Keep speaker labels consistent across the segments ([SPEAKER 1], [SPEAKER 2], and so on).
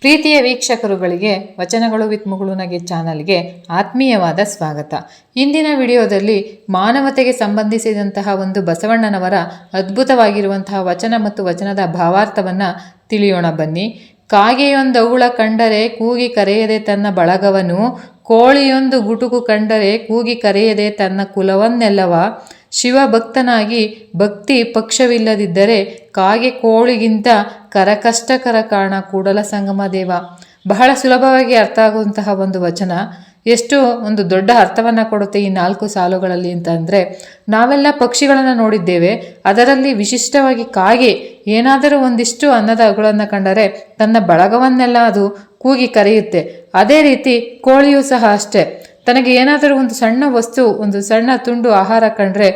[SPEAKER 1] ಪ್ರೀತಿಯ ವೀಕ್ಷಕರುಗಳಿಗೆ ವಚನಗಳು ವಿತ್ ಮುಗುಳುನಗೆ ಚಾನಲ್ಗೆ ಆತ್ಮೀಯವಾದ ಸ್ವಾಗತ. ಇಂದಿನ ವಿಡಿಯೋದಲ್ಲಿ ಮಾನವತೆಗೆ ಸಂಬಂಧಿಸಿದಂತಹ ಒಂದು ಬಸವಣ್ಣನವರ ಅದ್ಭುತವಾಗಿರುವಂತಹ ವಚನ ಮತ್ತು ವಚನದ ಭಾವಾರ್ಥವನ್ನು ತಿಳಿಯೋಣ ಬನ್ನಿ. ಕಾಗೆಯೊಂದವುಳ ಕಂಡರೆ ಕೂಗಿ ಕರೆಯದೆ ತನ್ನ ಬಳಗವನು, ಕೋಳಿಯೊಂದು ಗುಟುಕು ಕಂಡರೆ ಕೂಗಿ ಕರೆಯದೆ ತನ್ನ ಕುಲವನ್ನೆಲ್ಲವ. ಶಿವಭಕ್ತನಾಗಿ ಭಕ್ತಿ ಪಕ್ಷವಿಲ್ಲದಿದ್ದರೆ ಕಾಗೆ ಕೋಳಿಗಿಂತ ಕರಕಷ್ಟಕರ ಕಾಣ ಕೂಡಲ ಸಂಗಮ ದೇವ. ಬಹಳ ಸುಲಭವಾಗಿ ಅರ್ಥ ಆಗುವಂತಹ ಒಂದು ವಚನ. ಎಷ್ಟು ಒಂದು ದೊಡ್ಡ ಅರ್ಥವನ್ನು ಕೊಡುತ್ತೆ ಈ 4 ಸಾಲುಗಳಲ್ಲಿ ಅಂತಂದರೆ, ನಾವೆಲ್ಲ ಪಕ್ಷಿಗಳನ್ನು ನೋಡಿದ್ದೇವೆ. ಅದರಲ್ಲಿ ವಿಶಿಷ್ಟವಾಗಿ ಕಾಗೆ ಏನಾದರೂ ಒಂದಿಷ್ಟು ಅನ್ನದ ಅಗುಳನ್ನು ಕಂಡರೆ ತನ್ನ ಬಳಗವನ್ನೆಲ್ಲ ಅದು ಕೂಗಿ ಕರೆಯುತ್ತೆ. ಅದೇ ರೀತಿ ಕೋಳಿಯೂ ಸಹ ಅಷ್ಟೇ. ತನಗೆ ಏನಾದರೂ ಒಂದು ಸಣ್ಣ ವಸ್ತು, ಒಂದು ಸಣ್ಣ ತುಂಡು ಆಹಾರ ಕಂಡ್ರೆ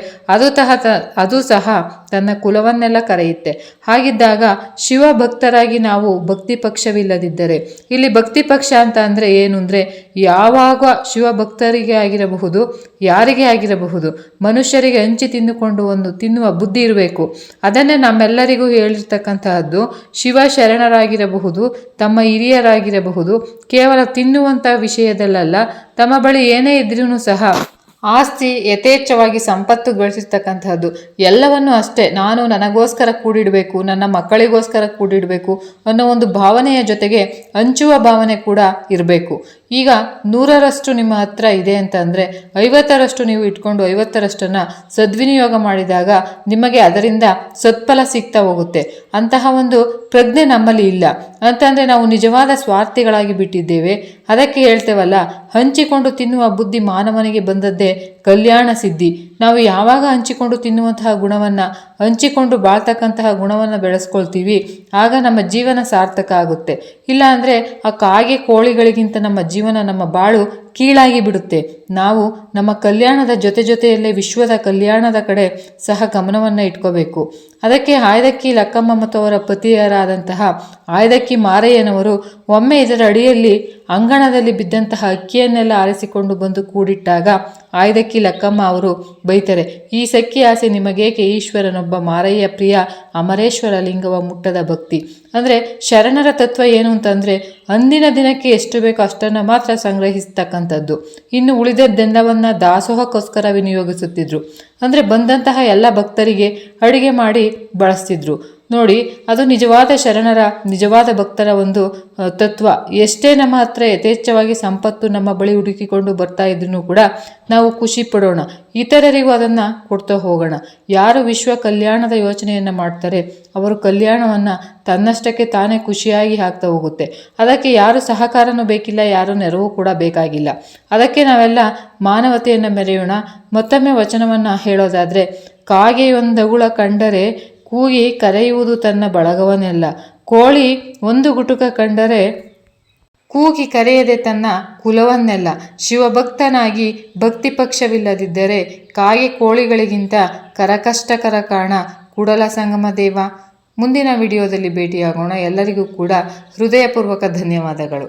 [SPEAKER 1] ಅದು ಸಹ ತನ್ನ ಕುಲವನ್ನೆಲ್ಲ ಕರೆಯುತ್ತೆ. ಹಾಗಿದ್ದಾಗ ಶಿವಭಕ್ತರಾಗಿ ನಾವು ಭಕ್ತಿ ಪಕ್ಷವಿಲ್ಲದಿದ್ದರೆ, ಇಲ್ಲಿ ಭಕ್ತಿ ಪಕ್ಷ ಅಂತ ಅಂದರೆ ಏನು ಅಂದರೆ, ಯಾವಾಗ ಶಿವಭಕ್ತರಿಗೆ ಆಗಿರಬಹುದು, ಯಾರಿಗೆ ಆಗಿರಬಹುದು, ಮನುಷ್ಯರಿಗೆ ಹಂಚಿ ತಿಂದುಕೊಂಡು ಒಂದು ತಿನ್ನುವ ಬುದ್ಧಿ ಇರಬೇಕು. ಅದನ್ನೇ ನಮ್ಮೆಲ್ಲರಿಗೂ ಹೇಳಿರ್ತಕ್ಕಂತಹದ್ದು. ಶಿವ ಶರಣರಾಗಿರಬಹುದು, ತಮ್ಮ ಹಿರಿಯರಾಗಿರಬಹುದು, ಕೇವಲ ತಿನ್ನುವಂಥ ವಿಷಯದಲ್ಲ, ತಮ್ಮ ಬಳಿ ಏನೇ ಇದ್ರೂ ಸಹ ಆಸ್ತಿ ಯಥೇಚ್ಛವಾಗಿ ಸಂಪತ್ತು ಗಳಿಸಿರ್ತಕ್ಕಂಥದ್ದು ಎಲ್ಲವನ್ನೂ ಅಷ್ಟೇ ನಾನು ನನಗೋಸ್ಕರ ಕೂಡಿಡಬೇಕು, ನನ್ನ ಮಕ್ಕಳಿಗೋಸ್ಕರ ಕೂಡಿಡಬೇಕು ಅನ್ನೋ ಒಂದು ಭಾವನೆಯ ಜೊತೆಗೆ ಹಂಚುವ ಭಾವನೆ ಕೂಡ ಇರಬೇಕು. ಈಗ 100ರಷ್ಟು ನಿಮ್ಮ ಹತ್ರ ಇದೆ ಅಂತ ಅಂದರೆ 50ರಷ್ಟು ನೀವು ಇಟ್ಕೊಂಡು 50ರಷ್ಟನ್ನು ಸದ್ವಿನಿಯೋಗ ಮಾಡಿದಾಗ ನಿಮಗೆ ಅದರಿಂದ ಸತ್ಫಲ ಸಿಗ್ತಾ ಹೋಗುತ್ತೆ. ಅಂತಹ ಒಂದು ಪ್ರಜ್ಞೆ ನಮ್ಮಲ್ಲಿ ಇಲ್ಲ ಅಂತಂದರೆ ನಾವು ನಿಜವಾದ ಸ್ವಾರ್ಥಿಗಳಾಗಿ ಬಿಟ್ಟಿದ್ದೇವೆ. ಅದಕ್ಕೆ ಹೇಳ್ತೇವಲ್ಲ, ಹಂಚಿಕೊಂಡು ತಿನ್ನುವ ಬುದ್ಧಿ ಮಾನವನಿಗೆ ಬಂದದ್ದೇ ಕಲ್ಯಾಣ ಸಿದ್ಧಿ. ನಾವು ಯಾವಾಗ ಹಂಚಿಕೊಂಡು ತಿನ್ನುವಂತಹ ಗುಣವನ್ನು, ಹಂಚಿಕೊಂಡು ಬಾಳ್ತಕ್ಕಂತಹ ಗುಣವನ್ನು ಬೆಳೆಸ್ಕೊಳ್ತೀವಿ, ಆಗ ನಮ್ಮ ಜೀವನ ಸಾರ್ಥಕ ಆಗುತ್ತೆ. ಇಲ್ಲ ಅಂದರೆ ಆ ಕಾಗೆ ಕೋಳಿಗಳಿಗಿಂತ ನಮ್ಮ ಜೀವನ, ನಮ್ಮ ಬಾಳು ಕೀಳಾಗಿ ಬಿಡುತ್ತೆ. ನಾವು ನಮ್ಮ ಕಲ್ಯಾಣದ ಜೊತೆಯಲ್ಲೇ ವಿಶ್ವದ ಕಲ್ಯಾಣದ ಕಡೆ ಸಹ ಗಮನವನ್ನು ಇಟ್ಕೋಬೇಕು. ಅದಕ್ಕೆ ಆಯ್ದಕ್ಕಿ ಲಕ್ಕಮ್ಮ ಮತ್ತು ಅವರ ಪತಿಯರಾದಂತಹ ಆಯ್ದಕ್ಕಿ ಮಾರಯ್ಯನವರು ಒಮ್ಮೆ ಇದರ ಅಡಿಯಲ್ಲಿ ಅಂಗಣದಲ್ಲಿ ಬಿದ್ದಂತಹ ಅಕ್ಕಿಯನ್ನೆಲ್ಲ ಆರಿಸಿಕೊಂಡು ಬಂದು ಕೂಡಿಟ್ಟಾಗ ಆಯ್ದಕ್ಕಿ ಲಕ್ಕಮ್ಮ ಅವರು ಬೈತಾರೆ, ಈ ಸಕ್ಕಿ ಆಸೆ ನಿಮಗೇಕೆ, ಈಶ್ವರನೊಬ್ಬ ಮಾರಯ್ಯ ಪ್ರಿಯ ಅಮರೇಶ್ವರ ಲಿಂಗವ ಮುಟ್ಟದ ಭಕ್ತಿ. ಅಂದರೆ ಶರಣರ ತತ್ವ ಏನು ಅಂತಂದರೆ, ಅಂದಿನ ದಿನಕ್ಕೆ ಎಷ್ಟು ಬೇಕೋ ಅಷ್ಟನ್ನು ಮಾತ್ರ ಸಂಗ್ರಹಿಸ್ತಕ್ಕಂಥದ್ದು. ಇನ್ನು ಉಳಿದದ್ದೆಲ್ಲವನ್ನು ದಾಸೋಹಕ್ಕೋಸ್ಕರ ವಿನಿಯೋಗಿಸುತ್ತಿದ್ರು. ಅಂದರೆ ಬಂದಂತಹ ಎಲ್ಲ ಭಕ್ತರಿಗೆ ಅಡುಗೆ ಮಾಡಿ ಬಳಸ್ತಿದ್ರು. ನೋಡಿ, ಅದು ನಿಜವಾದ ಶರಣರ, ನಿಜವಾದ ಭಕ್ತರ ಒಂದು ತತ್ವ. ಎಷ್ಟೇ ನಮ್ಮ ಹತ್ರ ಯಥೇಚ್ಛವಾಗಿ ಸಂಪತ್ತು ನಮ್ಮ ಬಳಿ ಹುಡುಕಿಕೊಂಡು ಬರ್ತಾ ಇದ್ರೂ ಕೂಡ ನಾವು ಖುಷಿ ಪಡೋಣ, ಇತರರಿಗೂ ಅದನ್ನು ಕೊಡ್ತಾ ಹೋಗೋಣ. ಯಾರು ವಿಶ್ವ ಕಲ್ಯಾಣದ ಯೋಚನೆಯನ್ನು ಮಾಡ್ತಾರೆ ಅವರು ಕಲ್ಯಾಣವನ್ನು ತನ್ನಷ್ಟಕ್ಕೆ ತಾನೇ ಖುಷಿಯಾಗಿ ಆಗ್ತಾ ಹೋಗುತ್ತೆ. ಅದಕ್ಕೆ ಯಾರು ಸಹಕಾರನೂ ಬೇಕಿಲ್ಲ, ಯಾರು ನೆರವು ಕೂಡ ಬೇಕಾಗಿಲ್ಲ. ಅದಕ್ಕೆ ನಾವೆಲ್ಲ ಮಾನವತೆಯನ್ನು ಮೆರೆಯೋಣ. ಮತ್ತೊಮ್ಮೆ ವಚನವನ್ನು ಹೇಳೋದಾದರೆ, ಕಾಗೆಯೊಂದಗುಳ ಕಂಡರೆ ಕೂಗಿ ಕರೆಯುವುದು ತನ್ನ ಬಳಗವನ್ನೆಲ್ಲ, ಕೋಳಿ ಒಂದು ಗುಟುಕ ಕಂಡರೆ ಕೂಗಿ ಕರೆಯದೆ ತನ್ನ ಕುಲವನ್ನೆಲ್ಲ. ಶಿವಭಕ್ತನಾಗಿ ಭಕ್ತಿ ಪಕ್ಷವಿಲ್ಲದಿದ್ದರೆ ಕಾಗೆ ಕೋಳಿಗಳಿಗಿಂತ ಕರಕಷ್ಟಕರ ಕಾಣ ಕೂಡಲ ಸಂಗಮ ದೇವ. ಮುಂದಿನ ವಿಡಿಯೋದಲ್ಲಿ ಭೇಟಿಯಾಗೋಣ. ಎಲ್ಲರಿಗೂ ಕೂಡ ಹೃದಯಪೂರ್ವಕ ಧನ್ಯವಾದಗಳು.